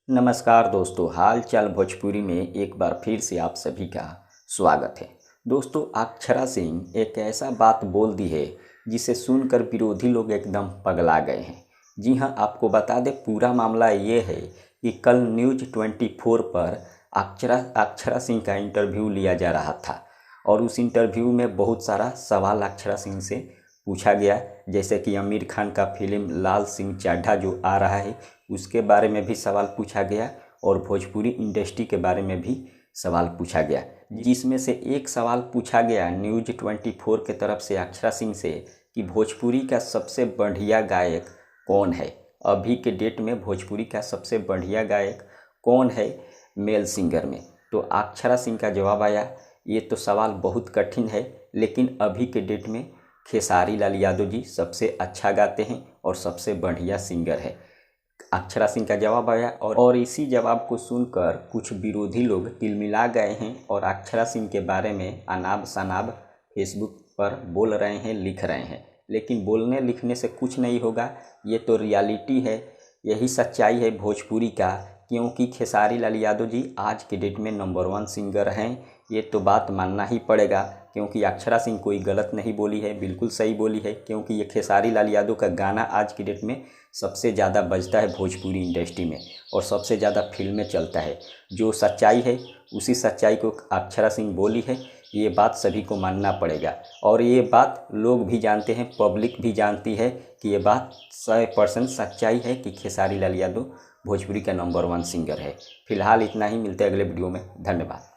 नमस्कार दोस्तों, हाल चाल भोजपुरी में एक बार फिर से आप सभी का स्वागत है। दोस्तों, अक्षरा सिंह एक ऐसा बात बोल दी है जिसे सुनकर विरोधी लोग एकदम पगला गए हैं। जी हां, आपको बता दें, पूरा मामला ये है कि कल न्यूज़ 24 पर अक्षरा सिंह का इंटरव्यू लिया जा रहा था और उस इंटरव्यू में बहुत सारा सवाल अक्षरा सिंह से पूछा गया। जैसे कि आमिर खान का फिल्म लाल सिंह चड्ढा जो आ रहा है उसके बारे में भी सवाल पूछा गया और भोजपुरी इंडस्ट्री के बारे में भी सवाल पूछा गया, जिसमें से एक सवाल पूछा गया न्यूज़ 24 के तरफ से अक्षरा सिंह से कि भोजपुरी का सबसे बढ़िया गायक कौन है। अभी के डेट में भोजपुरी का सबसे बढ़िया गायक कौन है मेल सिंगर में। तो अक्षरा सिंह का जवाब आया, ये तो सवाल बहुत कठिन है, लेकिन अभी के डेट में खेसारी लाल यादव जी सबसे अच्छा गाते हैं और सबसे बढ़िया सिंगर है। अक्षरा सिंह का जवाब आया और इसी जवाब को सुनकर कुछ विरोधी लोग तिलमिला गए हैं और अक्षरा सिंह के बारे में अनाब शनाब फेसबुक पर बोल रहे हैं, लिख रहे हैं। लेकिन बोलने लिखने से कुछ नहीं होगा, ये तो रियलिटी है, यही सच्चाई है भोजपुरी का। क्योंकि खेसारी लाल यादव जी आज के डेट में नंबर 1 सिंगर हैं, ये तो बात मानना ही पड़ेगा। क्योंकि अक्षरा सिंह कोई गलत नहीं बोली है, बिल्कुल सही बोली है। क्योंकि ये खेसारी लाल यादव का गाना आज की डेट में सबसे ज़्यादा बजता है भोजपुरी इंडस्ट्री में और सबसे ज़्यादा फिल्में चलता है। जो सच्चाई है उसी सच्चाई को अक्षरा सिंह बोली है, ये बात सभी को मानना पड़ेगा। और ये बात लोग भी जानते हैं, पब्लिक भी जानती है कि ये बात 100% सच्चाई है कि खेसारी लाल यादव भोजपुरी का नंबर 1 सिंगर है। फिलहाल इतना ही, मिलते हैं अगले वीडियो में। धन्यवाद।